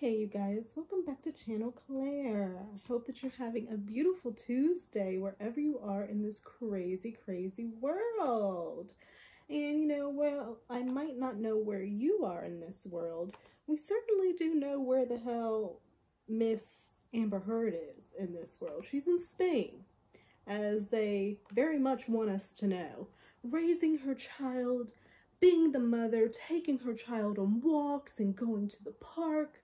Hey you guys, welcome back to Channel Claire. I hope that you're having a beautiful Tuesday wherever you are in this crazy world. And well, I might not know where you are in this world. We certainly do know where the hell Miss Amber Heard is in this world. She's in Spain, as they very much want us to know, raising her child, being the mother, taking her child on walks and going to the park.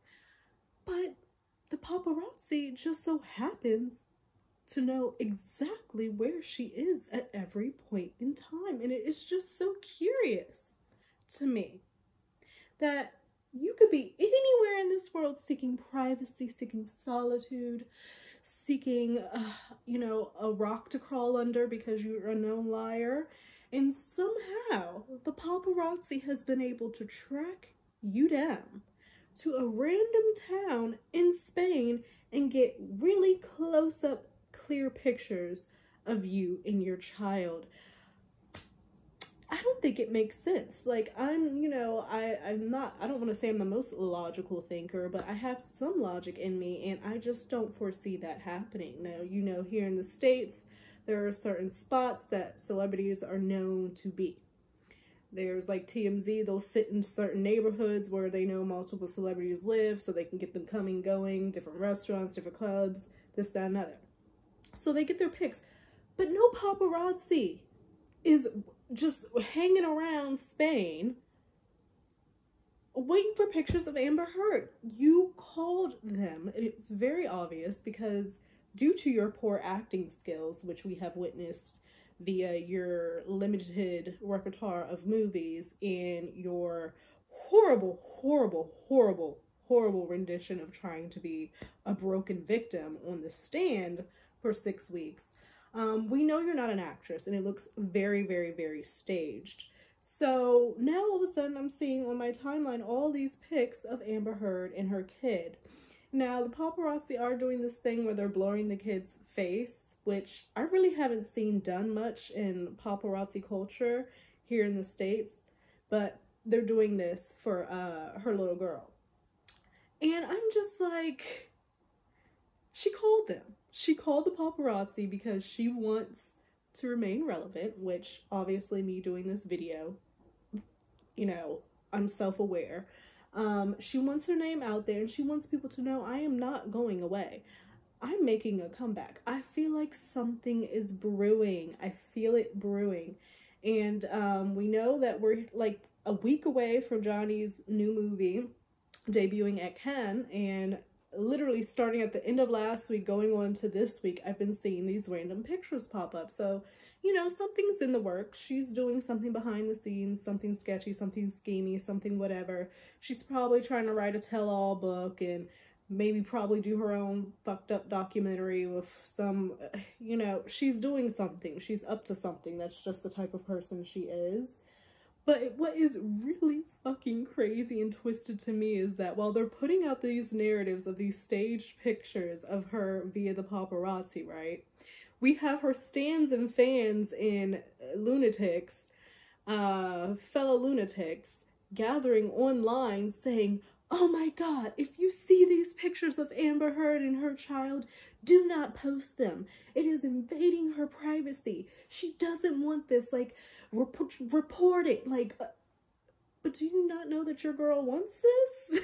But the paparazzi just so happens to know exactly where she is at every point in time. And it is just so curious to me that you could be anywhere in this world seeking privacy, seeking solitude, seeking, a rock to crawl under because you're a known liar. And somehow the paparazzi has been able to track you down to a random town in Spain and get really close-up, clear pictures of you and your child. I don't think it makes sense. Like, I don't want to say I'm the most logical thinker, but I have some logic in me, and I just don't foresee that happening. Now, here in the States, there are certain spots that celebrities are known to be. There's like TMZ, they'll sit in certain neighborhoods where they know multiple celebrities live so they can get them coming, going, different restaurants, different clubs, this, that, and other. So they get their pics. But no paparazzi is just hanging around Spain waiting for pictures of Amber Heard. You called them, and it's very obvious because due to your poor acting skills, which we have witnessed via your limited repertoire of movies and your horrible rendition of trying to be a broken victim on the stand for 6 weeks, we know you're not an actress, and it looks very staged. So now all of a sudden I'm seeing on my timeline all these pics of Amber Heard and her kid. Now, the paparazzi are doing this thing where they're blurring the kid's face, which I really haven't seen done much in paparazzi culture here in the States, but they're doing this for her little girl. And I'm just like, she called them. She called the paparazzi because she wants to remain relevant, which obviously me doing this video, I'm self-aware. She wants her name out there, and she wants people to know I am not going away. I'm making a comeback. I feel like something is brewing. I feel it brewing. And we know that we're like a week away from Johnny's new movie debuting at Cannes, and literally starting at the end of last week, going on to this week, I've been seeing these random pictures pop up. So, something's in the works. She's doing something behind the scenes, something sketchy, something schemy, something whatever. She's probably trying to write a tell-all book and maybe probably do her own fucked up documentary with some, she's doing something. She's up to something. That's just the type of person she is. But what is really fucking crazy and twisted to me is that while they're putting out these narratives of these staged pictures of her via the paparazzi, right? We have her stans and fans and lunatics, fellow lunatics, gathering online saying, "Oh my God, if you see these pictures of Amber Heard and her child, do not post them. It is invading her privacy. She doesn't want this. Like, report it." Like, but do you not know that your girl wants this?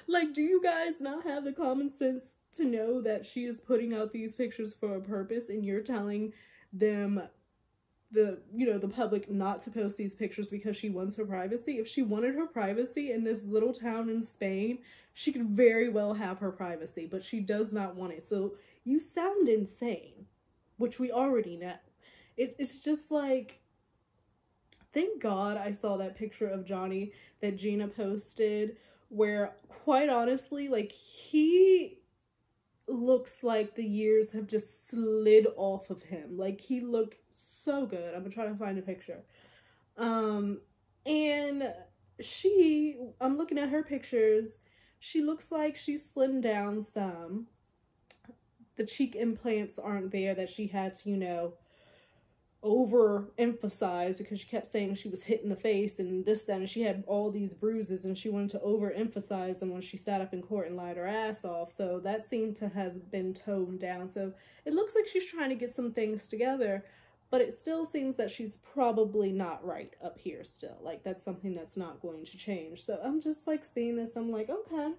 Like, do you guys not have the common sense to know that she is putting out these pictures for a purpose, and you're telling them, the public, not to post these pictures because she wants her privacy? If she wanted her privacy in this little town in Spain, she could very well have her privacy, but she does not want it. So you sound insane, which we already know. It's just like, thank God I saw that picture of Johnny that Gina posted, where quite honestly, like, he looks like the years have just slid off of him. Like, he looked so good. I'm gonna try to find a picture. And I'm looking at her pictures. She looks like she's slimmed down some. The cheek implants aren't there that she had to, overemphasized because she kept saying she was hit in the face and this, that, and she had all these bruises and she wanted to overemphasize them when she sat up in court and lied her ass off. So that seemed to have been toned down. So it looks like she's trying to get some things together, but it still seems that she's probably not right up here still. Like, that's something that's not going to change. So I'm just like seeing this. I'm like, okay,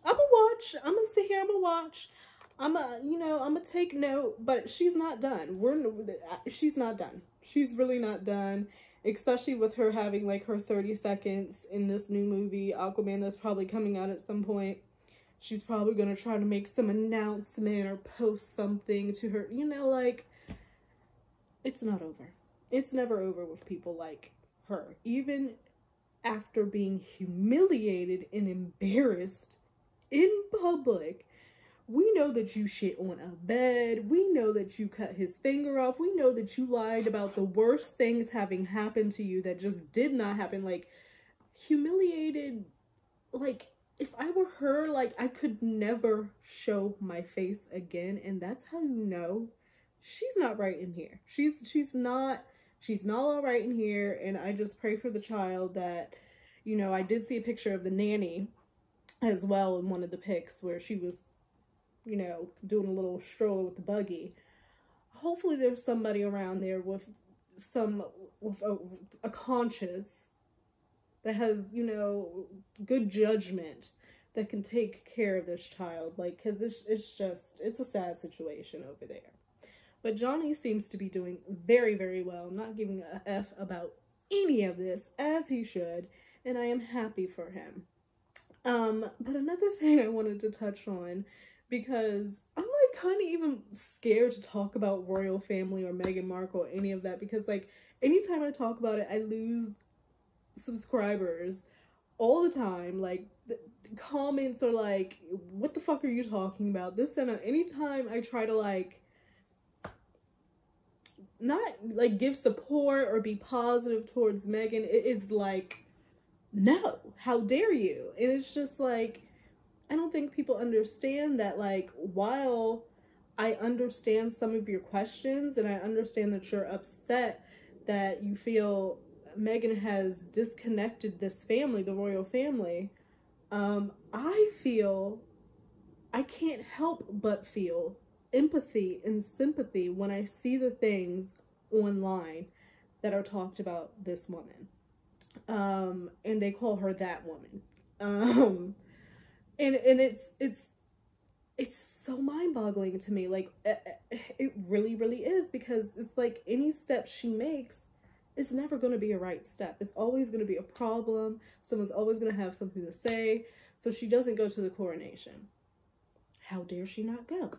I'm gonna watch. I'm gonna sit here. I'm gonna watch. I'm gonna take note, but she's not done. She's not done. She's really not done, especially with her having like her 30 seconds in this new movie, Aquaman, that's probably coming out at some point. She's probably gonna try to make some announcement or post something to her, like, it's not over. It's never over with people like her. Even after being humiliated and embarrassed in public, we know that you shit on a bed. We know that you cut his finger off. We know that you lied about the worst things having happened to you that just did not happen. Like, humiliated. Like, if I were her, like, I could never show my face again. And that's how you know she's not right in here. She's not all right in here. And I just pray for the child that, I did see a picture of the nanny as well in one of the pics where she was, doing a little stroll with the buggy. Hopefully there's somebody around there with a conscience that has, good judgment that can take care of this child. Like, cause it's a sad situation over there. But Johnny seems to be doing very, very well, not giving a F about any of this, as he should, and I am happy for him. But another thing I wanted to touch on, because I'm like kind of even scared to talk about royal family or Meghan Markle or any of that, because like anytime I talk about it, I lose subscribers all the time. Like the comments are like, what the fuck are you talking about? This and that. Anytime I try to like not like give support or be positive towards Meghan, it's like, no, how dare you? And it's just like, I don't think people understand that, like, while I understand some of your questions and I understand that you're upset that you feel Meghan has disconnected this family, the royal family, I can't help but feel empathy and sympathy when I see the things online that are talked about this woman. And they call her that woman. And it's so mind-boggling to me. Like, it really, really is, because it's like any step she makes is never going to be a right step. It's always going to be a problem. Someone's always going to have something to say. So she doesn't go to the coronation. How dare she not go?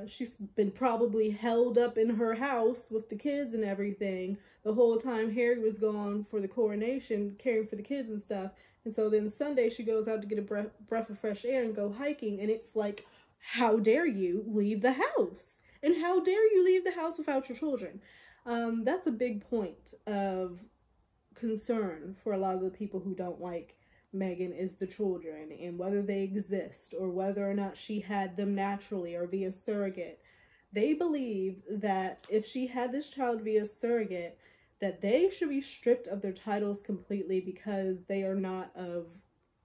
She's been probably held up in her house with the kids and everything the whole time Harry was gone for the coronation, caring for the kids and stuff. And so then Sunday she goes out to get a breath of fresh air and go hiking. And it's like, how dare you leave the house? And how dare you leave the house without your children? That's a big point of concern for a lot of the people who don't like Meghan, is the children and whether they exist or whether or not she had them naturally or via surrogate. They believe that if she had this child via surrogate, that they should be stripped of their titles completely because they are not of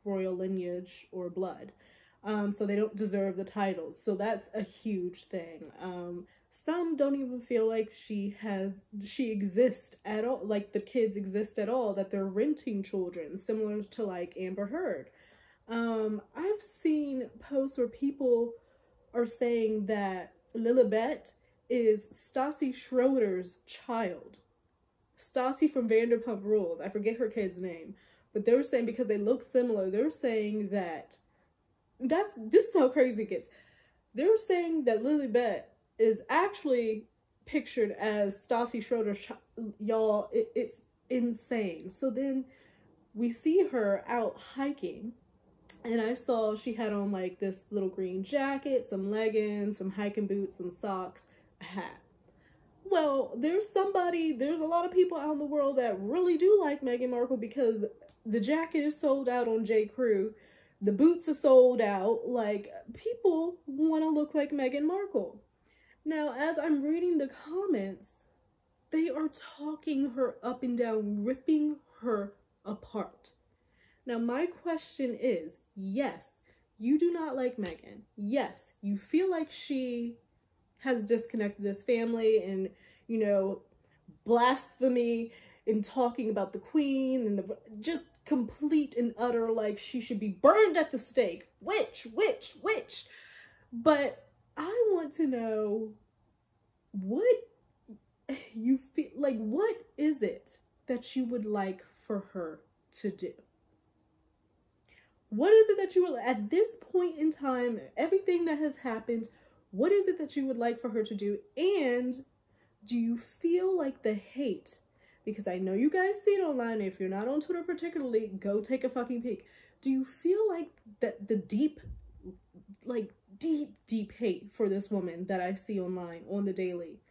royal lineage or blood. So they don't deserve the titles. So that's a huge thing. Some don't even feel like she exists at all, like the kids exist at all, that they're renting children, similar to like Amber Heard. I've seen posts where people are saying that Lilibet is Stassi Schroeder's child. Stassi from Vanderpump Rules. I forget her kid's name. But they were saying, because they look similar, they're saying that, this is how crazy it gets. They're saying that Lilibet is actually pictured as Stassi Schroeder's child. Y'all, it's insane. So then we see her out hiking, and I saw she had on like this little green jacket, some leggings, some hiking boots, some socks, a hat. Well, there's a lot of people out in the world that really do like Meghan Markle, because the jacket is sold out on J. Crew. The boots are sold out. Like, people want to look like Meghan Markle. Now, as I'm reading the comments, they are talking her up and down, ripping her apart. Now, my question is, yes, you do not like Megan. Yes, you feel like she has disconnected this family and, you know, blasphemy and talking about the queen and the just complete and utter, like she should be burned at the stake. Witch. But I want to know what you feel like. What is it that you would like for her to do? What is it that you would, at this point in time, everything that has happened, what is it that you would like for her to do? And do you feel like the hate, because I know you guys see it online, if you're not on Twitter particularly, go take a fucking peek. Do you feel like that the deep hate for this woman that I see online on the daily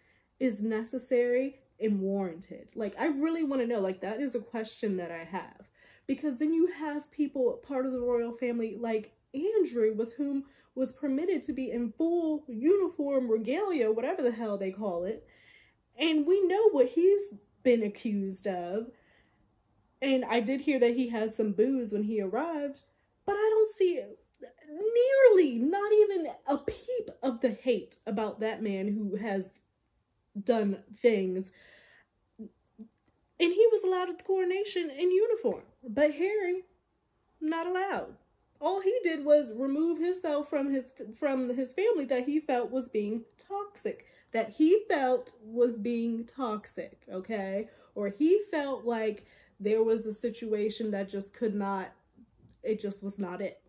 is necessary and warranted? Like, I really want to know, like, that is a question that I have. Because then you have people, part of the royal family, like Andrew, with whom was permitted to be in full uniform regalia, whatever the hell they call it. And we know what he's been accused of. And I did hear that he had some booze when he arrived, but I don't see nearly, not even a peep of the hate about that man who has done things. And he was allowed at the coronation in uniform. But Harry, not allowed. All he did was remove himself from his family that he felt was being toxic. Okay? Or he felt like there was a situation that just could not, it just was not it.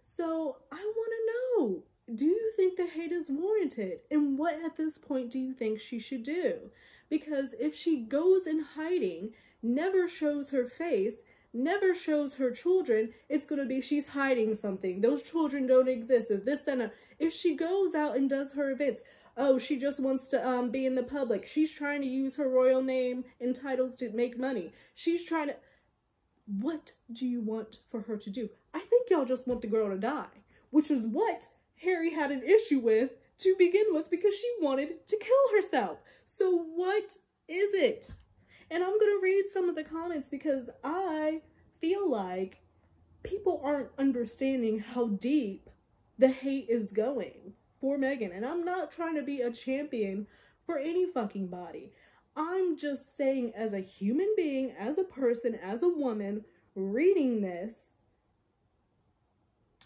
So I want to know, do you think the hate is warranted? And what at this point do you think she should do? Because if she goes in hiding, never shows her face, never shows her children, it's going to be she's hiding something. Those children don't exist. If she goes out and does her events, oh, she just wants to be in the public. She's trying to use her royal name and titles to make money. She's trying to... What do you want for her to do? I think y'all just want the girl to die, which is what Harry had an issue with to begin with, because she wanted to kill herself. So what is it? And I'm going to read some of the comments because I feel like people aren't understanding how deep the hate is going for Meghan. And I'm not trying to be a champion for any fucking body. I'm just saying, as a human being, as a person, as a woman, reading this,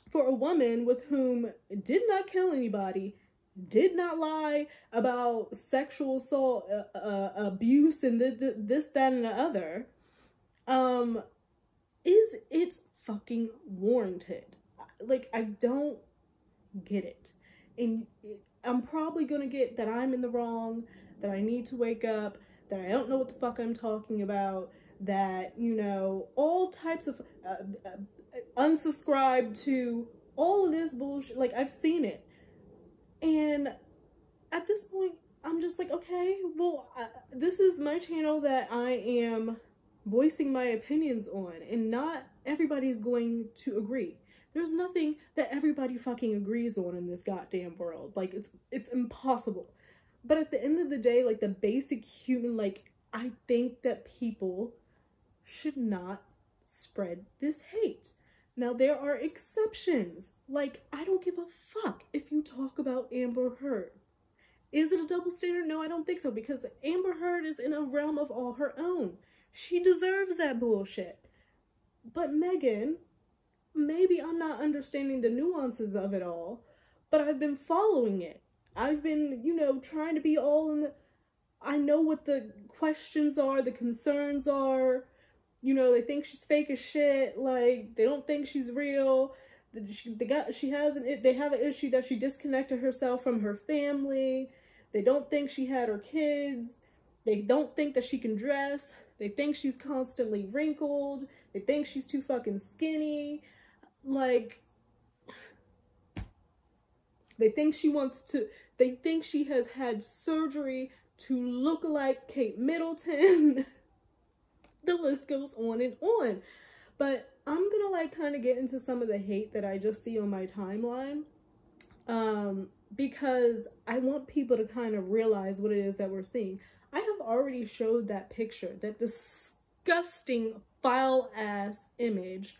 for a woman with whom did not kill anybody, did not lie about sexual assault, abuse, and this, that, and the other, is it fucking warranted? Like, I don't get it. And I'm probably gonna get that I'm in the wrong, that I need to wake up, that I don't know what the fuck I'm talking about, that, you know, all types of unsubscribe to all of this bullshit. Like, I've seen it. And at this point, I'm just like, okay, well, this is my channel that I am voicing my opinions on, and not everybody's going to agree. There's nothing that everybody fucking agrees on in this goddamn world. Like, it's impossible. But at the end of the day, like, the basic human, like, I think that people should not spread this hate. Now, there are exceptions. Like, I don't give a fuck if you talk about Amber Heard. Is it a double standard? No, I don't think so, because Amber Heard is in a realm of all her own. She deserves that bullshit. But Meghan, maybe I'm not understanding the nuances of it all, but I've been following it. I've been, you know, trying to be all in the... I know what the questions are, the concerns are. You know, they think she's fake as shit. Like, they don't think she's real. They have an issue that she disconnected herself from her family. They don't think she had her kids. They don't think that she can dress. They think she's constantly wrinkled. They think she's too fucking skinny. Like, they think she has had surgery to look like Kate Middleton. The list goes on and on. But I'm gonna, like, kind of get into some of the hate that I just see on my timeline. because I want people to kind of realize what it is that we're seeing. I have already showed that picture, that disgusting foul ass image,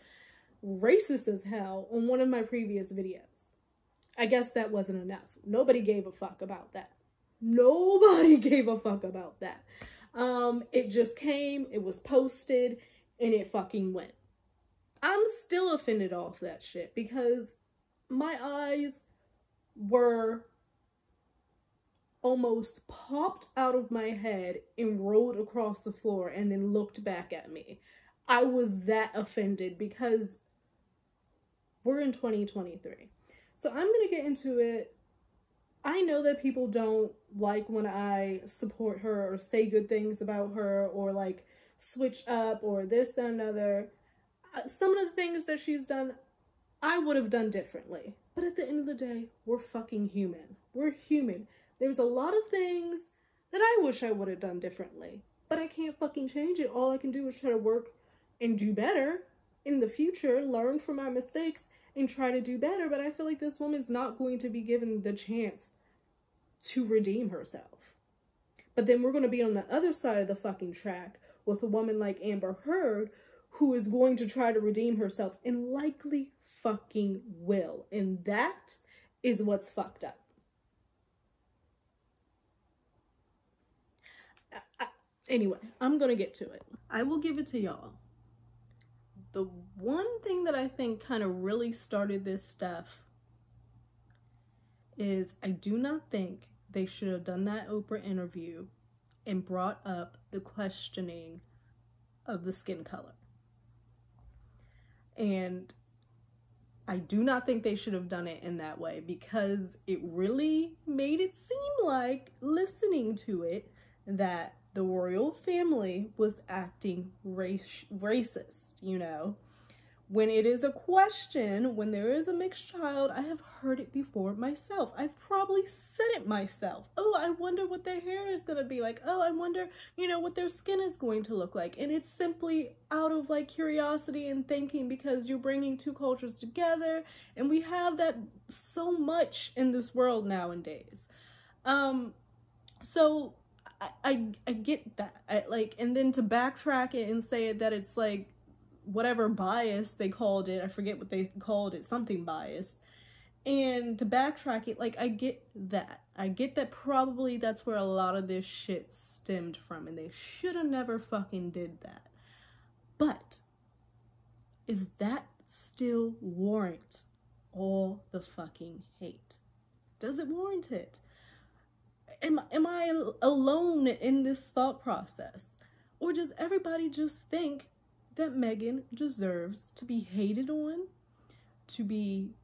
racist as hell, on one of my previous videos. I guess that wasn't enough. Nobody gave a fuck about that. Nobody gave a fuck about that. It just came, it was posted, and it fucking went. I'm still offended off that shit because my eyes were almost popped out of my head and rolled across the floor and then looked back at me. I was that offended because we're in 2023. So I'm going to get into it. I know that people don't like when I support her or say good things about her or like switch up or this and another. Some of the things that she's done, I would have done differently. But at the end of the day, we're fucking human. We're human. There's a lot of things that I wish I would have done differently. But I can't fucking change it. All I can do is try to work and do better in the future, learn from my mistakes, and try to do better. But I feel like this woman's not going to be given the chance to redeem herself. But then we're going to be on the other side of the fucking track with a woman like Amber Heard, who is going to try to redeem herself and likely fucking will. And that is what's fucked up. Anyway, I'm gonna get to it. I will give it to y'all. The one thing that I think kind of really started this stuff is I do not think they should have done that Oprah interview and brought up the questioning of the skin color. And I do not think they should have done it in that way because it really made it seem like, listening to it, that the royal family was acting racist, you know. When it is a question, when there is a mixed child, I have heard it before myself. I've probably said it myself. Oh, I wonder what their hair is going to be like. Oh, I wonder, you know, what their skin is going to look like. And it's simply out of like curiosity and thinking because you're bringing two cultures together. And we have that so much in this world nowadays. So I get that. And then to backtrack it and say that it's like, whatever bias they called it, I forget what they called it, something bias, and to backtrack it, like, I get that probably that's where a lot of this shit stemmed from, and they should have never fucking did that. But is that still warrant all the fucking hate? Does it warrant it? Am I alone in this thought process, or does everybody just think that Meghan deserves to be hated on, to be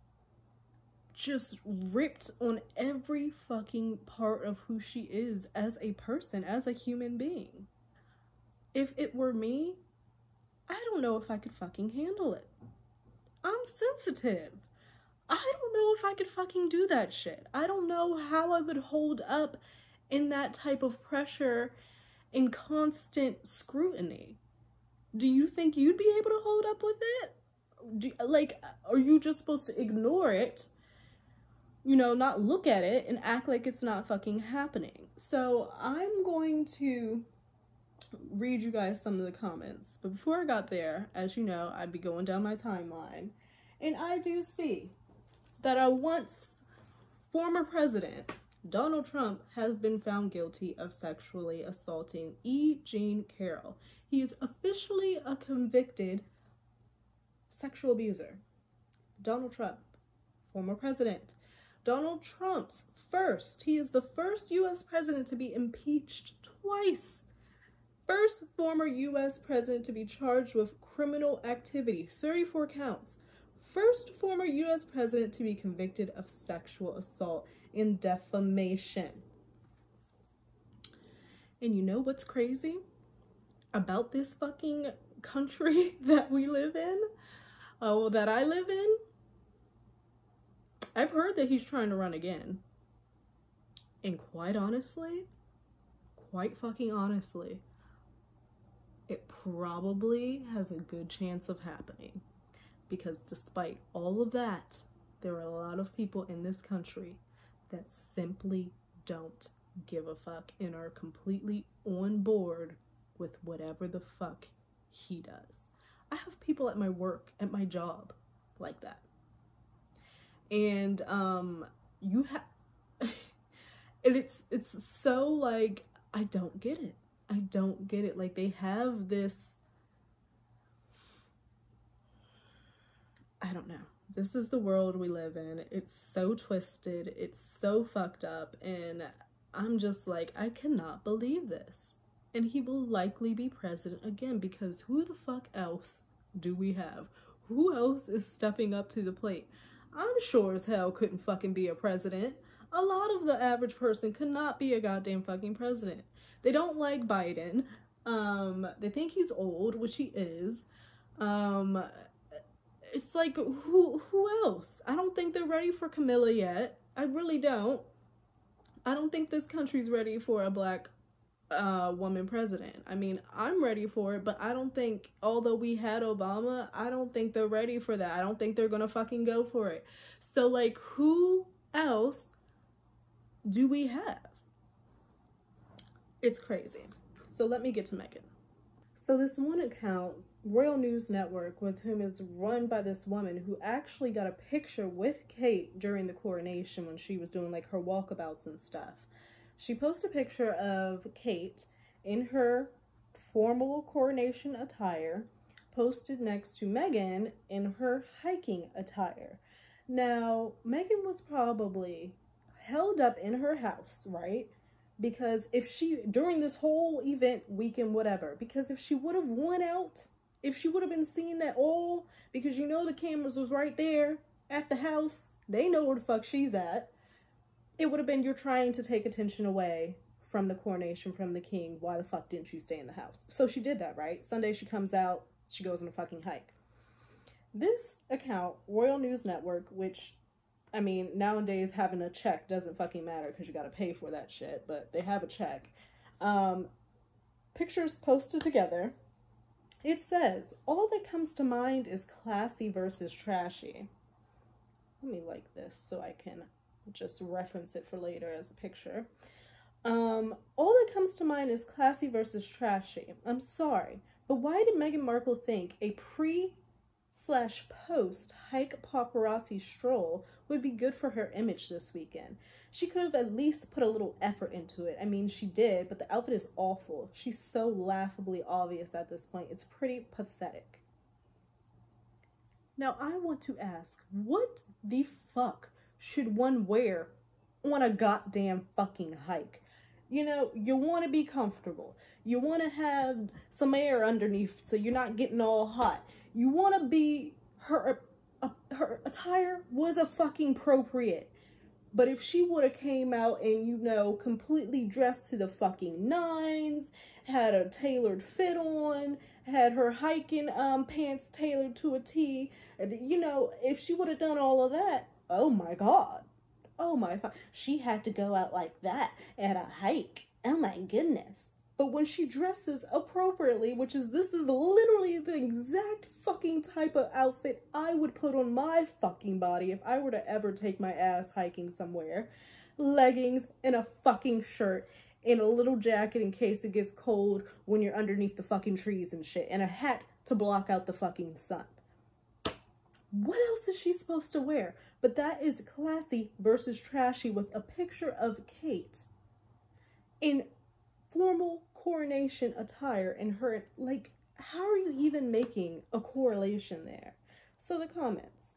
just ripped on every fucking part of who she is as a person, as a human being? If it were me, I don't know if I could fucking handle it. I'm sensitive. I don't know if I could fucking do that shit. I don't know how I would hold up in that type of pressure and constant scrutiny. Do you think you'd be able to hold up with it? Are you just supposed to ignore it, you know, not look at it and act like it's not fucking happening? So I'm going to read you guys some of the comments. But before I got there, as you know, I'd be going down my timeline. And I do see that a once former president, Donald Trump, has been found guilty of sexually assaulting E. Jean Carroll. He is officially a convicted sexual abuser. Donald Trump, former president. Donald Trump's he is the first U.S. president to be impeached twice. First former U.S. president to be charged with criminal activity, 34 counts. First former U.S. president to be convicted of sexual assault and defamation. And you know what's crazy about this fucking country that we live in? That I live in? I've heard that he's trying to run again. And quite fucking honestly, it probably has a good chance of happening. Because despite all of that, there are a lot of people in this country that simply don't give a fuck and are completely on board with whatever the fuck he does. I have people at my work, at my job, like that. And you have and it's so like, I don't get it. I don't get it. Like, they have this, I don't know. This is the world we live in. It's so twisted. It's so fucked up. And I'm just like, I cannot believe this. And he will likely be president again, because who the fuck else do we have? Who else is stepping up to the plate? I'm sure as hell couldn't fucking be a president. A lot of the average person could not be a goddamn fucking president. They don't like Biden. They think he's old, which he is. It's like, who else? I don't think they're ready for Camilla yet. I really don't. I don't think this country's ready for a black woman president. I mean, I'm ready for it, but I don't think, although we had Obama, I don't think they're ready for that. I don't think they're gonna fucking go for it. So, like, who else do we have? It's crazy. So let me get to Meghan. So this one account, Royal News Network, with whom is run by this woman who actually got a picture with Kate during the coronation when she was doing like her walkabouts and stuff. She posted a picture of Kate in her formal coronation attire, posted next to Meghan in her hiking attire. Now, Meghan was probably held up in her house, right? Because if she, during this whole event, weekend, whatever, because if she would have won out, if she would have been seen at all, because you know the cameras was right there at the house, they know where the fuck she's at, it would have been, you're trying to take attention away from the coronation, from the king. Why the fuck didn't you stay in the house? So she did that, right? Sunday she comes out, she goes on a fucking hike. This account, Royal News Network, which, I mean, nowadays having a check doesn't fucking matter because you gotta pay for that shit, but they have a check. Pictures posted together. It says, all that comes to mind is classy versus trashy. Let me like this so I can just reference it for later as a picture. All that comes to mind is classy versus trashy. I'm sorry, but why did Meghan Markle think a pre/post hike paparazzi stroll would be good for her image this weekend? She could have at least put a little effort into it. I mean, she did, but the outfit is awful. She's so laughably obvious at this point. It's pretty pathetic. Now, I want to ask, what the fuck should one wear on a goddamn fucking hike? You know, you want to be comfortable. You want to have some air underneath so you're not getting all hot. You want to be, her attire was a fucking appropriate. But if she would have came out and, you know, completely dressed to the fucking nines, had a tailored fit on, had her hiking pants tailored to a T, you know, if she would have done all of that, oh my God. Oh my, she had to go out like that at a hike. Oh my goodness. But when she dresses appropriately, this is literally the exact fucking type of outfit I would put on my fucking body if I were to ever take my ass hiking somewhere. Leggings and a fucking shirt and a little jacket in case it gets cold when you're underneath the fucking trees and shit, and a hat to block out the fucking sun. What else is she supposed to wear? But that is classy versus trashy, with a picture of Kate in formal coronation attire and her, like, how are you even making a correlation there? So the comments.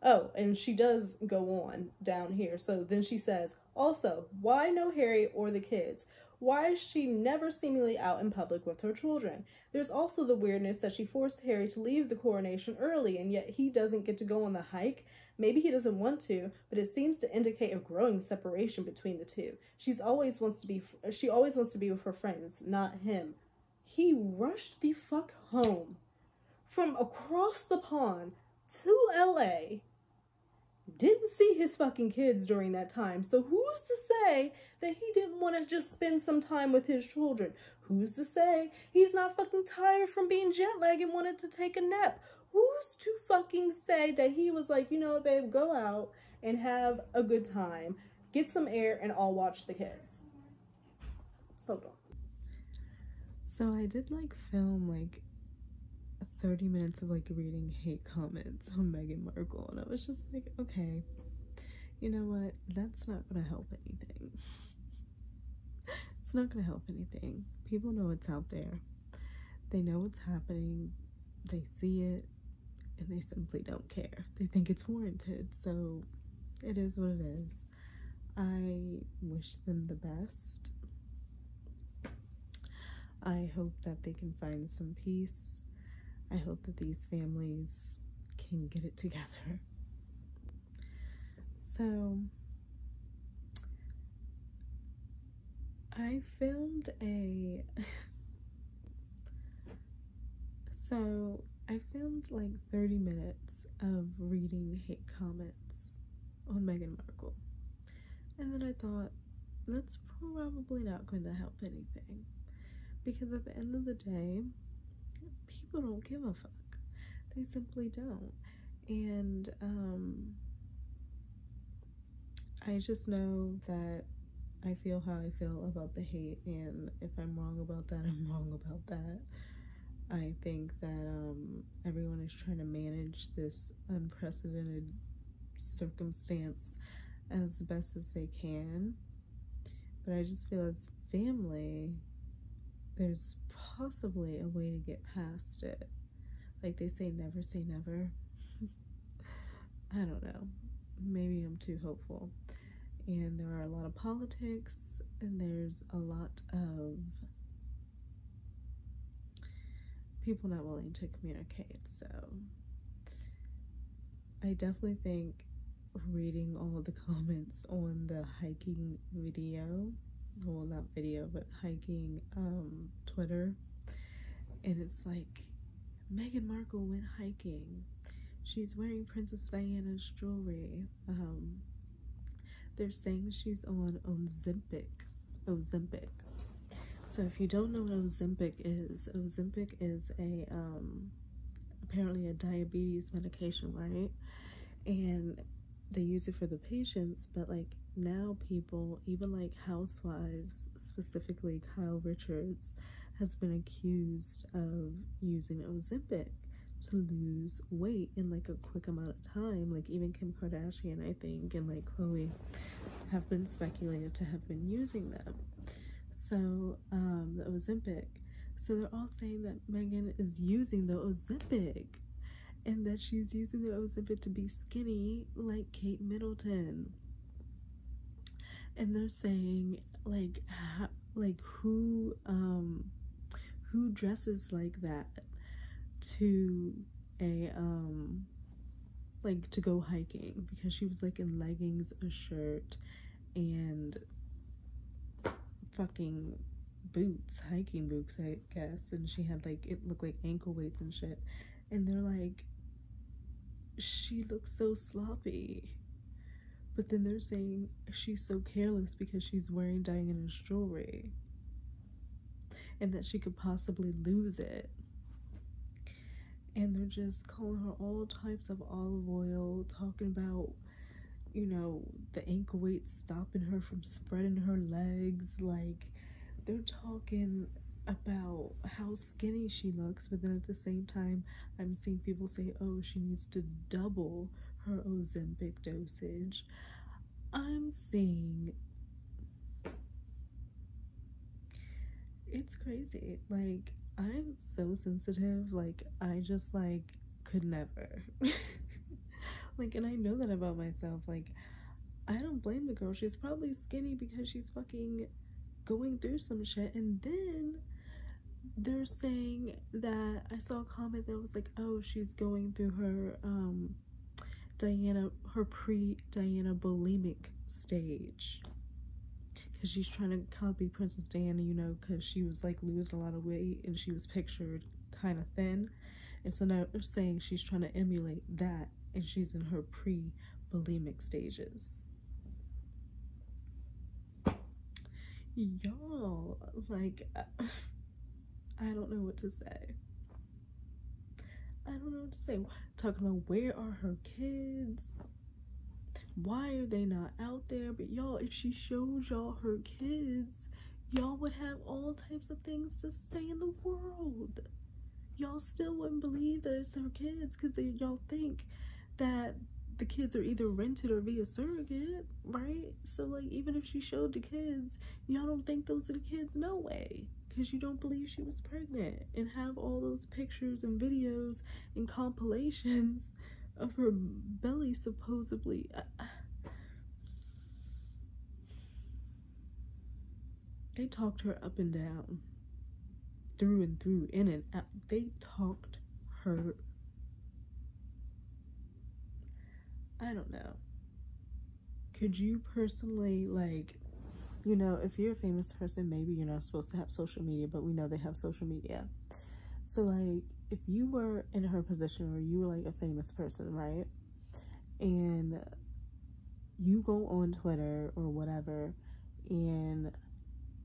Oh, and she does go on down here. So then she says, also, why no Harry or the kids? Why is she never seemingly out in public with her children? There's also the weirdness that she forced Harry to leave the coronation early, and yet he doesn't get to go on the hike. Maybe he doesn't want to, but it seems to indicate a growing separation between the two. She always wants to be with her friends, not him. He rushed the fuck home from across the pond to LA. Didn't see his fucking kids during that time. So who's to say that he didn't want to just spend some time with his children? Who's to say he's not fucking tired from being jet lagged and wanted to take a nap? Who's to fucking say that he was like, you know what, babe, go out and have a good time, get some air, and I'll watch the kids. Hold on. So I did like film like 30 minutes of like reading hate comments on Meghan Markle, and I was just like, okay, you know what, that's not gonna help anything. It's not gonna help anything. People know it's out there, they know what's happening, they see it, and they simply don't care. They think it's warranted, so it is what it is. I wish them the best. I hope that they can find some peace. I hope that these families can get it together. So, I filmed like 30 minutes of reading hate comments on Meghan Markle. And then I thought, that's probably not going to help anything. Because at the end of the day, people don't give a fuck. They simply don't. And I just know that I feel how I feel about the hate, and if I'm wrong about that, I'm wrong about that. I think that everyone is trying to manage this unprecedented circumstance as best as they can. But I just feel as family, there's possibly a way to get past it. Like they say never. I don't know. Maybe I'm too hopeful. And there are a lot of politics, and there's a lot of people not willing to communicate. So I definitely think reading all the comments on the hiking video, well, not video, but hiking Twitter, and it's like, Meghan Markle went hiking, she's wearing Princess Diana's jewelry, they're saying she's on Ozempic. So if you don't know what Ozempic is a apparently a diabetes medication, right? And they use it for the patients, but like now people, even like housewives, specifically Kyle Richards, has been accused of using Ozempic to lose weight in like a quick amount of time. Like even Kim Kardashian, I think, and like Khloe have been speculated to have been using them. So the Ozempic. So they're all saying that Meghan is using the Ozempic, and that she's using the Ozempic to be skinny like Kate Middleton. And they're saying like who dresses like that to a like to go hiking, because she was like in leggings, a shirt, and fucking boots, hiking boots, I guess, and she had like, it looked like ankle weights and shit, and they're like, she looks so sloppy. But then they're saying she's so careless because she's wearing Diana's jewelry, and that she could possibly lose it. And they're just calling her all types of olive oil, talking about, you know, the ankle weights stopping her from spreading her legs. Like, they're talking about how skinny she looks, but then at the same time, I'm seeing people say, oh, she needs to double her Ozempic dosage. I'm seeing, it's crazy. Like, I'm so sensitive. Like, I just like could never. Like, and I know that about myself. Like, I don't blame the girl. She's probably skinny because she's fucking going through some shit. And then they're saying that, I saw a comment that was like, oh, she's going through her her pre-Diana bulimic stage, because she's trying to copy Princess Diana, you know, because she was like losing a lot of weight and she was pictured kind of thin. And so now they're saying she's trying to emulate that, and she's in her pre-bulimic stages. Y'all, like, I don't know what to say. I don't know what to say. Talking about where are her kids? Why are they not out there? But y'all, if she showed y'all her kids, y'all would have all types of things to say in the world. Y'all still wouldn't believe that it's her kids because y'all think that the kids are either rented or via surrogate, right? So, like, even if she showed the kids, y'all don't think those are the kids, no way. Because you don't believe she was pregnant and have all those pictures and videos and compilations of her belly supposedly. They talked her up and down, through and through, in and out. They talked her, I don't know. Could you personally, like, you know, if you're a famous person, maybe you're not supposed to have social media, but we know they have social media. So, like, if you were in her position or you were, like, a famous person, right? And you go on Twitter or whatever, and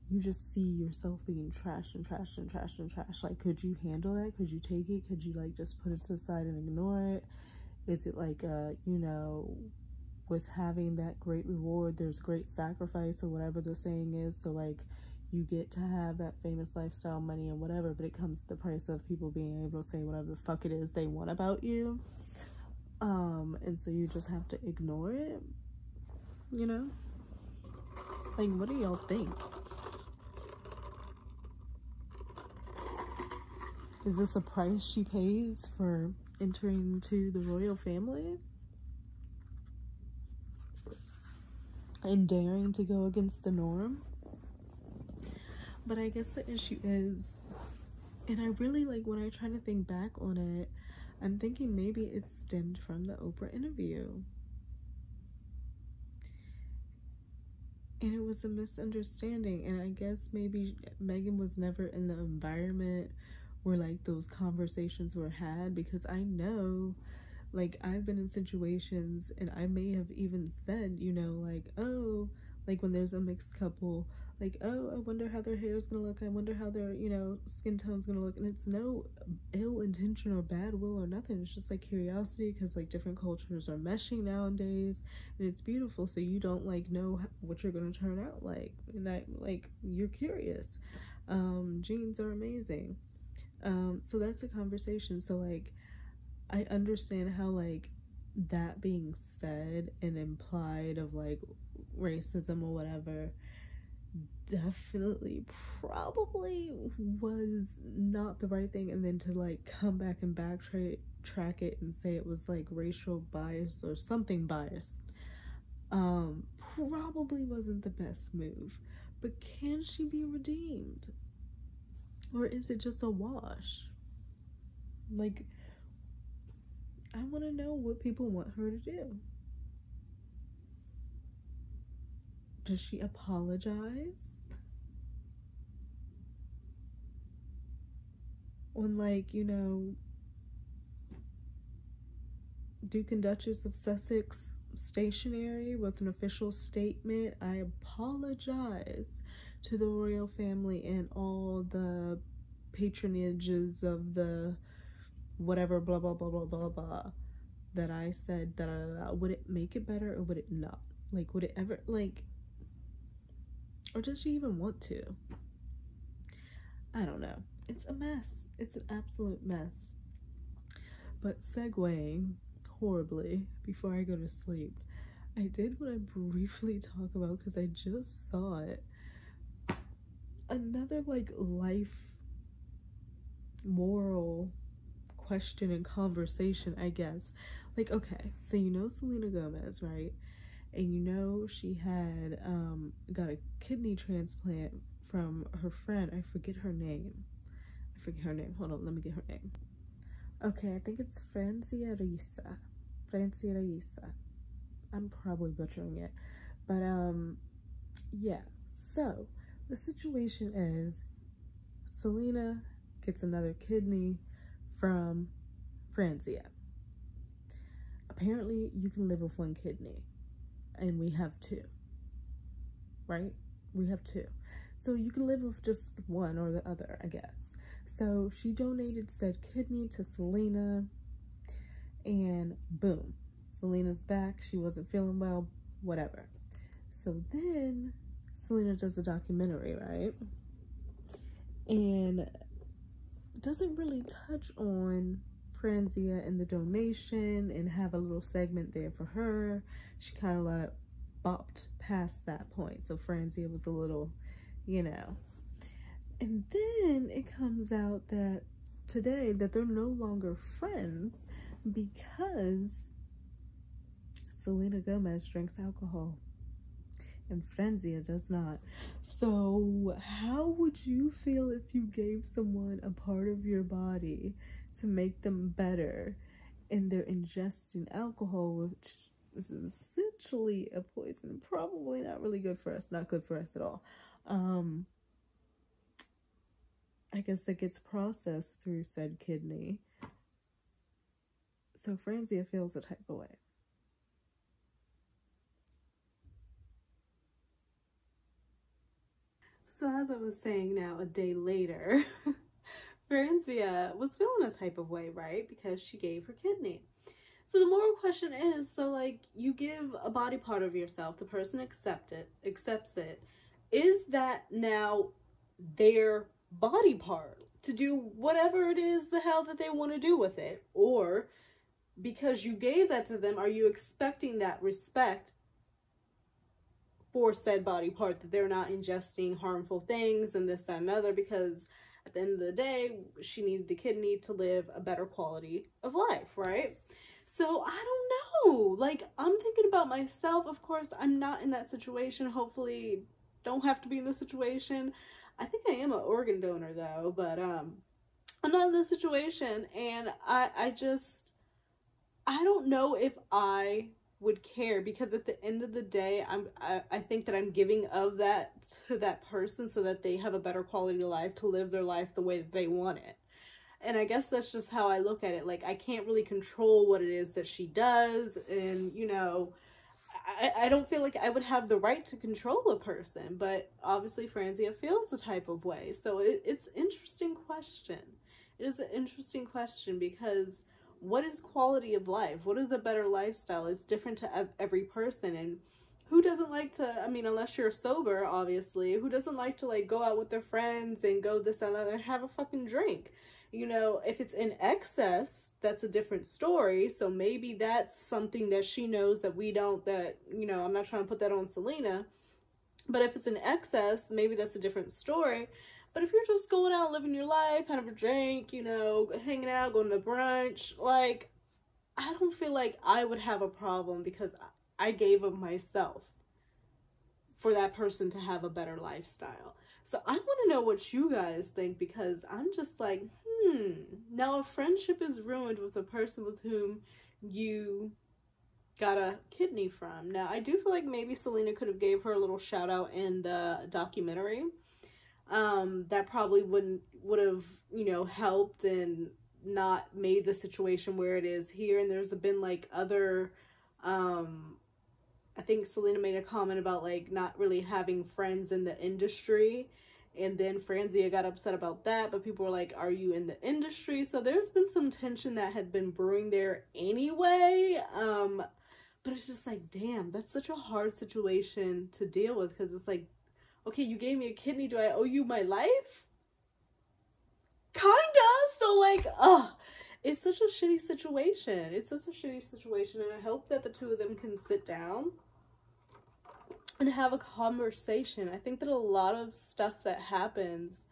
you just see yourself being trashed and trashed and trashed and trashed. Like, could you handle that? Could you take it? Could you, like, just put it to the side and ignore it? Is it like, you know, with having that great reward, there's great sacrifice, or whatever the saying is. So, like, you get to have that famous lifestyle, money, and whatever, but it comes at the price of people being able to say whatever the fuck it is they want about you. And so you just have to ignore it, you know? Like, what do y'all think? Is this a price she pays for entering into the royal family? And daring to go against the norm? But I guess the issue is, and I really, like, when I try to think back on it, I'm thinking maybe it stemmed from the Oprah interview. And it was a misunderstanding. And I guess maybe Meghan was never in the environment where, like, those conversations were had, because I know, like, I've been in situations and I may have even said, you know, like, oh, like, when there's a mixed couple, like, oh, I wonder how their hair's gonna look, I wonder how their, you know, skin tone's gonna look, and it's no ill intention or bad will or nothing. It's just, like, curiosity, because, like, different cultures are meshing nowadays, and it's beautiful, so you don't, like, know what you're gonna turn out like, and that, like, you're curious. Genes are amazing. So that's a conversation. So, like, I understand how, like, that being said and implied of, like, racism or whatever definitely probably was not the right thing, and then to, like, come back and backtrack it and say it was, like, racial bias or something biased probably wasn't the best move. But can she be redeemed? Or is it just a wash? Like, I want to know what people want her to do. Does she apologize? On, like, you know, Duke and Duchess of Sussex stationery with an official statement? I apologize to the royal family and all the patronages of the whatever, blah, blah, blah, blah, blah, blah, that I said, would it make it better or would it not? Like, would it ever, like, or does she even want to? I don't know. It's a mess. It's an absolute mess. But segueing horribly before I go to sleep, I did want to briefly talk about, because I just saw it, another, like, life moral question and conversation, I guess. Like, okay, so you know Selena Gomez, right? And you know she had got a kidney transplant from her friend. I forget her name. Hold on, let me get her name. Okay, I think it's Francia Risa. I'm probably butchering it. But yeah. So the situation is Selena gets another kidney from Francia. Apparently you can live with one kidney, and we have two, right? We have two. So you can live with just one or the other, I guess. So she donated said kidney to Selena, and boom, Selena's back. She wasn't feeling well, whatever. So then Selena does a documentary, right? And doesn't really touch on Franzia and the donation and have a little segment there for her. She kind of let it bopped past that point. So Franzia was a little, you know. And then it comes out that today that they're no longer friends because Selena Gomez drinks alcohol and Franzia does not. So how would you feel if you gave someone a part of your body to make them better and they're ingesting alcohol, which is essentially a poison, probably not really good for us, not good for us at all. I guess it gets processed through said kidney. So Franzia feels a type of way. So as I was saying now, a day later, Franzia was feeling a type of way, right? Because she gave her kidney. So the moral question is, so like you give a body part of yourself, the person accepts it. Is that now their body part to do whatever it is the hell that they want to do with it? Or because you gave that to them, are you expecting that respect for said body part, that they're not ingesting harmful things and this, that, and other? Because at the end of the day, she needed the kidney to live a better quality of life, right? So I don't know, like I'm thinking about myself. Of course, I'm not in that situation. Hopefully don't have to be in this situation. I think I am an organ donor though, but I'm not in this situation, and I don't know if I would care, because at the end of the day, I think that I'm giving of that to that person so that they have a better quality of life, to live their life the way that they want it. And I guess that's just how I look at it. Like, I can't really control what it is that she does, and you know, I don't feel like I would have the right to control a person, but obviously Franzia feels the type of way. So it's an interesting question. It is an interesting question, because what is quality of life? What is a better lifestyle? It's different to every person. And who doesn't like to, I mean, unless you're sober, obviously, who doesn't like to like go out with their friends and go this and that and have a fucking drink? You know, if it's in excess, that's a different story. So maybe that's something that she knows that we don't, that, you know, I'm not trying to put that on Selena. But if it's in excess, maybe that's a different story. But if you're just going out, living your life, having a drink, you know, hanging out, going to brunch, like, I don't feel like I would have a problem, because I gave of myself for that person to have a better lifestyle. So I want to know what you guys think, because I'm just like, now a friendship is ruined with a person with whom you got a kidney from. Now, I do feel like maybe Selena could have gave her a little shout out in the documentary. That probably would have, you know, helped and not made the situation where it is here. And there's been like other, I think Selena made a comment about like not really having friends in the industry, and then Franzia got upset about that, but people were like, are you in the industry? So there's been some tension that had been brewing there anyway. But it's just like, damn, that's such a hard situation to deal with, because it's like, okay, you gave me a kidney, do I owe you my life? Kinda. So like, it's such a shitty situation. It's such a shitty situation, and I hope that the two of them can sit down and have a conversation. I think that a lot of stuff that happens,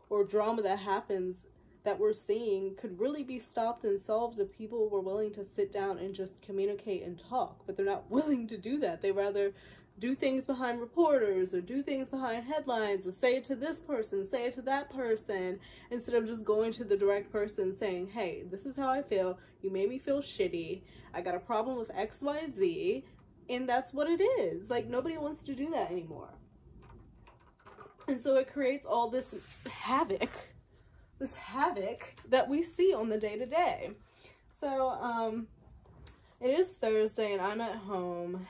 or drama that happens, that we're seeing could really be stopped and solved if people were willing to sit down and just communicate and talk. But they're not willing to do that. They rather do things behind reporters, or do things behind headlines, or say it to this person, say it to that person, instead of just going to the direct person saying, hey, this is how I feel. You made me feel shitty. I got a problem with XYZ. And that's what it is. Like, nobody wants to do that anymore. And so it creates all this havoc that we see on the day-to-day. So, it is Thursday and I'm at home.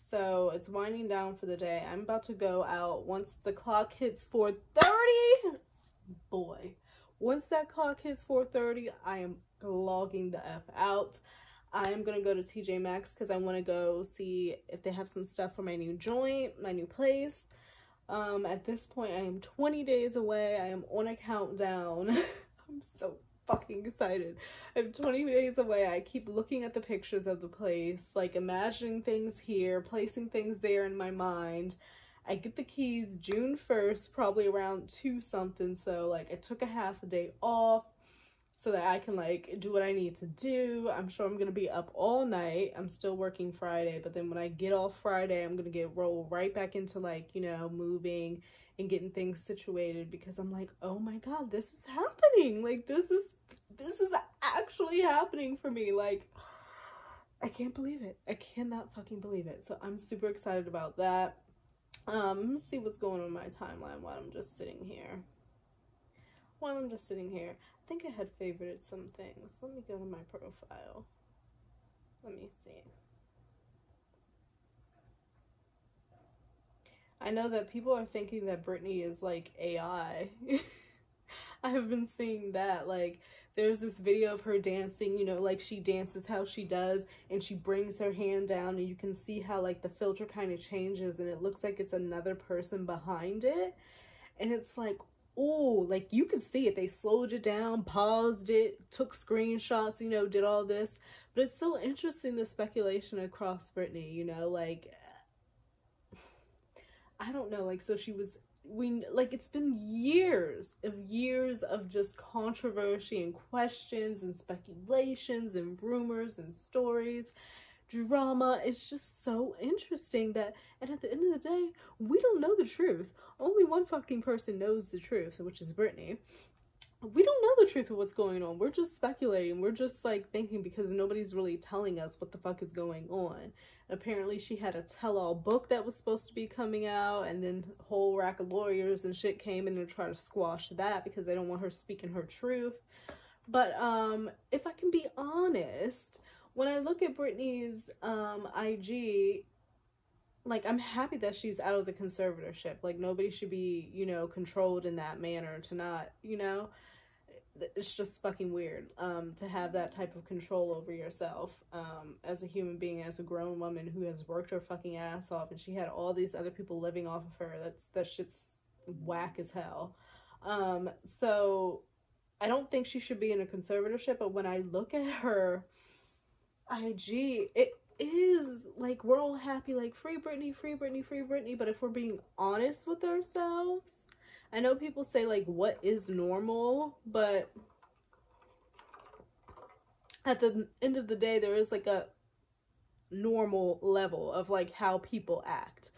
So it's winding down for the day. I'm about to go out once the clock hits 4:30. Boy, Once that clock hits 4:30, I am logging the F out. I am going to go to TJ Maxx because I want to go see if they have some stuff for my new joint, my new place. At this point, I am 20 days away. I am on a countdown. I'm so fucking excited. I'm 20 days away. I keep looking at the pictures of the place, like imagining things here, placing things there in my mind. I get the keys June 1st, probably around 2 something. So like I took a half a day off so that I can like do what I need to do. I'm sure I'm gonna be up all night. I'm still working Friday, but then when I get off Friday, I'm gonna get rolled right back into like, you know, moving and getting things situated, because I'm like, oh my god, this is happening. Like this is actually happening for me. Like I can't believe it. I cannot fucking believe it. So I'm super excited about that. Let me see what's going on in my timeline while I'm just sitting here. I think I had favorited some things. Let me go to my profile. Let me see. I know that people are thinking that Britney is like AI. I have been seeing that. Like, there's this video of her dancing, you know, like she dances how she does, and she brings her hand down, and you can see how like the filter kind of changes, and it looks like it's another person behind it. And it's like, oh, like you can see it. They slowed it down, paused it, took screenshots, you know, did all this. But it's so interesting, the speculation across Britney, you know, like, I don't know, like, so she was, it's been years of just controversy and questions and speculations and rumors and stories, drama. It's just so interesting that, and at the end of the day, we don't know the truth. Only one fucking person knows the truth, which is Britney. We don't know the truth of what's going on. We're just speculating. We're just like thinking, because nobody's really telling us what the fuck is going on. And apparently she had a tell-all book that was supposed to be coming out, and then a whole rack of lawyers and shit came in and tried to squash that because they don't want her speaking her truth. But if I can be honest, when I look at Britney's IG, like, I'm happy that she's out of the conservatorship. Like, nobody should be, you know, controlled in that manner to not, you know, it's just fucking weird to have that type of control over yourself as a human being, as a grown woman who has worked her fucking ass off, and she had all these other people living off of her. That shit's whack as hell. So I don't think she should be in a conservatorship, but when I look at her IG, it is like, we're all happy, like, free Britney, free Britney, free Britney. But if we're being honest with ourselves, I know people say like, what is normal, but at the end of the day, there is like a normal level of like how people act.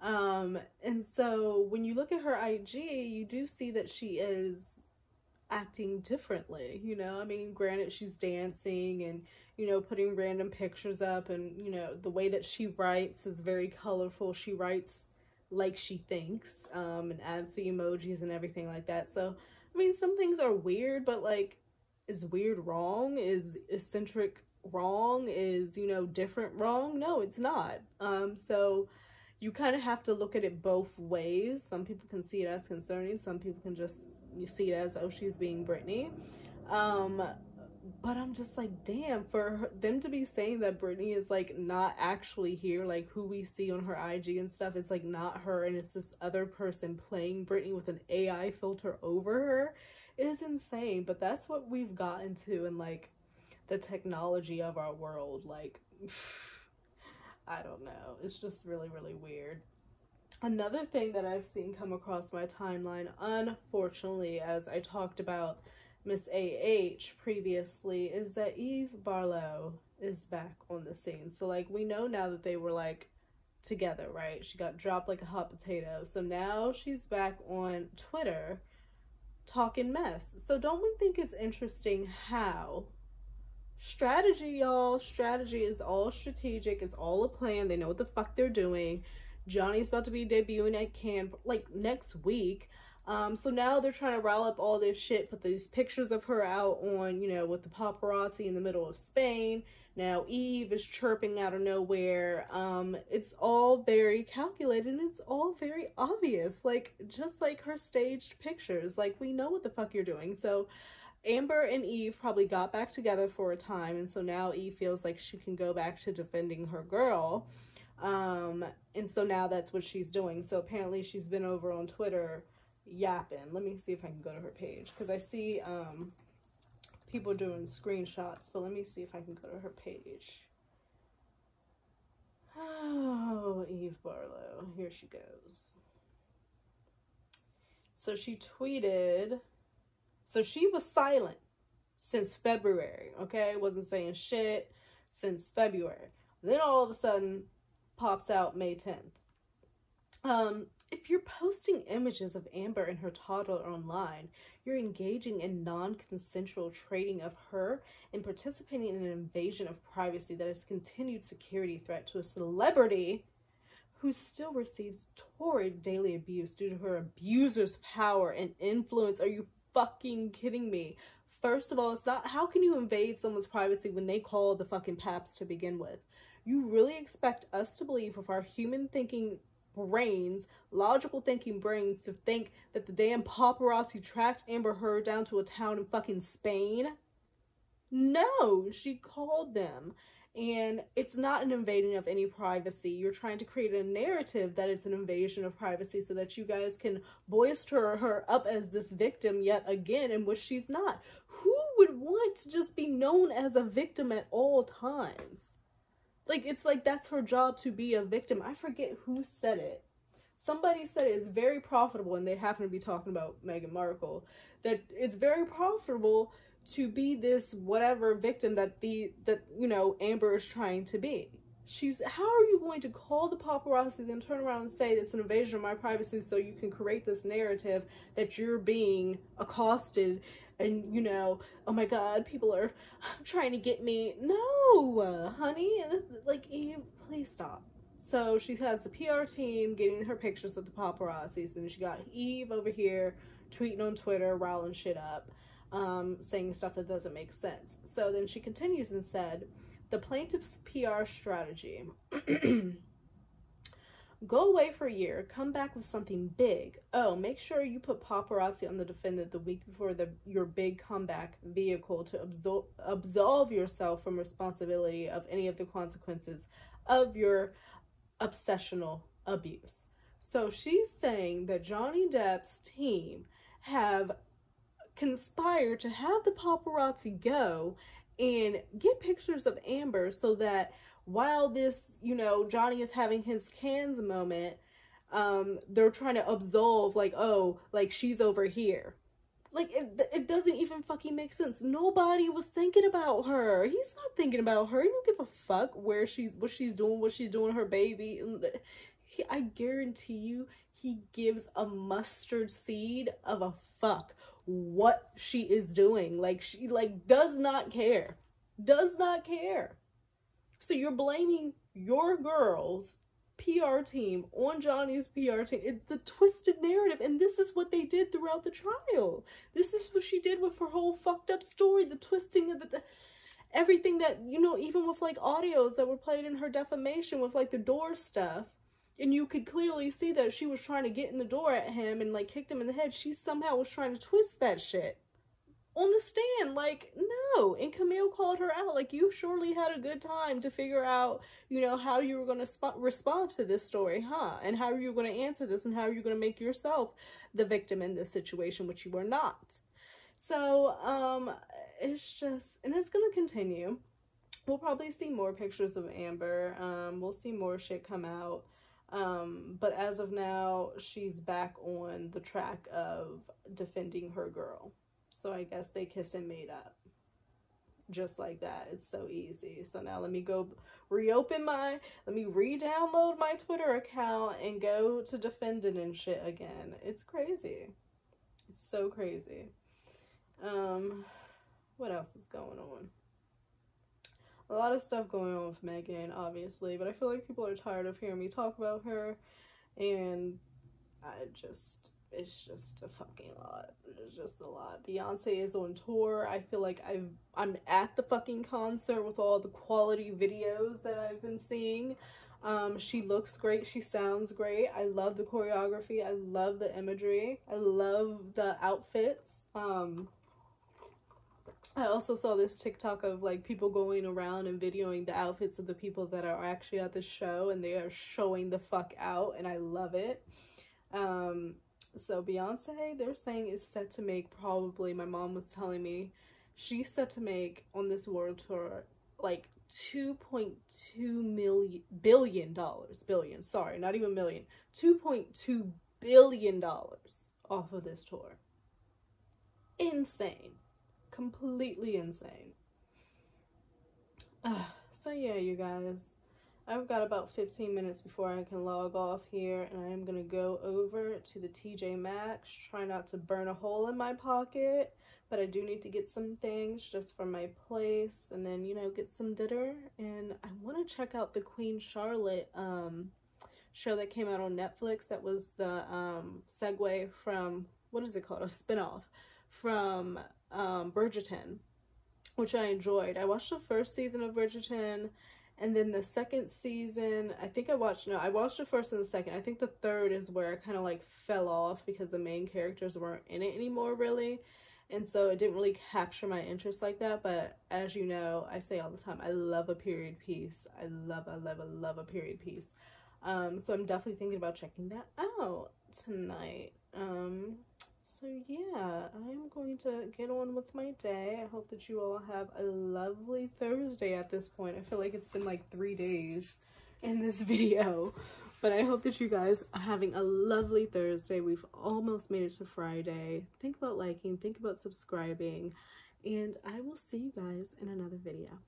And so when you look at her IG, you do see that she is acting differently, you know. I mean, granted, she's dancing and, you know, putting random pictures up, and, you know, the way that she writes is very colorful. She writes like she thinks, and adds the emojis and everything like that. So, I mean, some things are weird, but like, is weird wrong? Is eccentric wrong? Is, you know, different wrong? No, it's not. So you kind of have to look at it both ways. Some people can see it as concerning. Some people can just, you see it as, oh, she's being Britney. But I'm just like, damn, for them to be saying that Britney is like not actually here, like who we see on her IG and stuff is like not her, and it's this other person playing Britney with an AI filter over her, is insane. But that's what we've gotten to in like the technology of our world. Like, I don't know. It's just really, really weird. Another thing that I've seen come across my timeline, unfortunately, as I talked about Miss AH previously, is that Eve Barlow is back on the scene. So like, we know now that they were like together, right? She got dropped like a hot potato. So now she's back on Twitter talking mess. So don't we think it's interesting how strategy, y'all, strategy is all strategic. It's all a plan. They know what the fuck they're doing. Johnny's about to be debuting at Cannes like next week. So now they're trying to rile up all this shit, put these pictures of her out on, you know, with the paparazzi in the middle of Spain. Now Eve is chirping out of nowhere. It's all very calculated and it's all very obvious, like just like her staged pictures. Like, we know what the fuck you're doing. So Amber and Eve probably got back together for a time, and so now Eve feels like she can go back to defending her girl. And so now that's what she's doing. So apparently she's been over on Twitter yapping. Let me see if I can go to her page, because I see people doing screenshots, but let me see if I can go to her page. Oh, Eve Barlow, here she goes. So she tweeted, so she was silent since February, okay? Wasn't saying shit since February. Then all of a sudden pops out May 10th. If you're posting images of Amber and her toddler online, you're engaging in non-consensual trading of her and participating in an invasion of privacy that is a continued security threat to a celebrity who still receives torrid daily abuse due to her abuser's power and influence. Are you fucking kidding me? First of all, it's not, how can you invade someone's privacy when they call the fucking paps to begin with? You really expect us to believe, with our human thinking brains, logical thinking brains, to think that the damn paparazzi tracked Amber Heard down to a town in fucking Spain? No, she called them. And it's not an invading of any privacy. You're trying to create a narrative that it's an invasion of privacy so that you guys can boister her up as this victim yet again, in which she's not. Who would want to just be known as a victim at all times? Like, it's like that's her job, to be a victim. I forget who said it. Somebody said it's very profitable, and they happen to be talking about Meghan Markle, that it's very profitable to be this whatever victim that you know, Amber is trying to be. How are you going to call the paparazzi, then turn around and say it's an invasion of my privacy so you can create this narrative that you're being accosted and, you know, oh my God, people are trying to get me. No, honey, like, Eve, please stop. So she has the PR team getting her pictures of the paparazzis, and she got Eve over here tweeting on Twitter, riling shit up, saying stuff that doesn't make sense. So then she continues and said, the plaintiff's PR strategy: go away for a year, come back with something big. Oh, make sure you put paparazzi on the defendant the week before your big comeback vehicle to absolve yourself from responsibility of any of the consequences of your obsessional abuse. So she's saying that Johnny Depp's team have conspired to have the paparazzi go and get pictures of Amber so that while this, you know, Johnny is having his cans moment, they're trying to absolve, like, oh, like, she's over here. Like, it doesn't even fucking make sense. Nobody was thinking about her. He's not thinking about her. He don't give a fuck what she's doing, her baby. I guarantee you, he gives a mustard seed of a fuck what she is doing. Like, she, like, does not care. So you're blaming your girl's PR team on Johnny's PR team. It's the twisted narrative, and this is what they did throughout the trial. This is what she did with her whole fucked up story, the twisting of everything that, you know, even with, like, audios that were played in her defamation with, like, the door stuff. And you could clearly see that she was trying to get in the door at him and, like, kicked him in the head. She somehow was trying to twist that shit on the stand. Like, no. And Camille called her out. Like, you surely had a good time to figure out, you know, how you were going to respond to this story, huh? And how you were going to answer this, and how you're going to make yourself the victim in this situation, which you were not. So, it's just, and it's going to continue. We'll probably see more pictures of Amber. We'll see more shit come out. But as of now, she's back on the track of defending her girl. So I guess they kiss and made up. Just like that. It's so easy. So now let me go let me re-download my Twitter account and go to defending and shit again. It's crazy. It's so crazy. What else is going on? A lot of stuff going on with Meghan, obviously, but I feel like people are tired of hearing me talk about her, and it's just a fucking lot. It's just a lot. Beyonce is on tour. I feel like I'm at the fucking concert with all the quality videos that I've been seeing. She looks great. She sounds great. I love the choreography. I love the imagery. I love the outfits. I also saw this TikTok of like people going around and videoing the outfits of the people that are actually at the show, and they are showing the fuck out, and I love it. So Beyonce, they're saying, is set to make, probably, my mom was telling me, she's set to make on this world tour like $2.2 billion, sorry, not even million, $2.2 billion off of this tour. Insane. Completely insane. So yeah, you guys, I've got about 15 minutes before I can log off here, and I am gonna go over to the TJ Maxx. Try not to burn a hole in my pocket, but I do need to get some things just for my place, and then, you know, get some dinner. And I want to check out the Queen Charlotte show that came out on Netflix. That was the segue from, what is it called, a spinoff from Bridgerton, which I enjoyed. I watched the first season of Bridgerton, and then the second season, I watched the first and the second. I think the third is where I kind of like fell off because the main characters weren't in it anymore, really. And so it didn't really capture my interest like that. But as you know, I say all the time, I love a period piece. I love a period piece. So I'm definitely thinking about checking that out tonight. So yeah, I'm going to get on with my day. I hope that you all have a lovely Thursday at this point. I feel like it's been like 3 days in this video, but I hope that you guys are having a lovely Thursday. We've almost made it to Friday. Think about liking, think about subscribing, and I will see you guys in another video.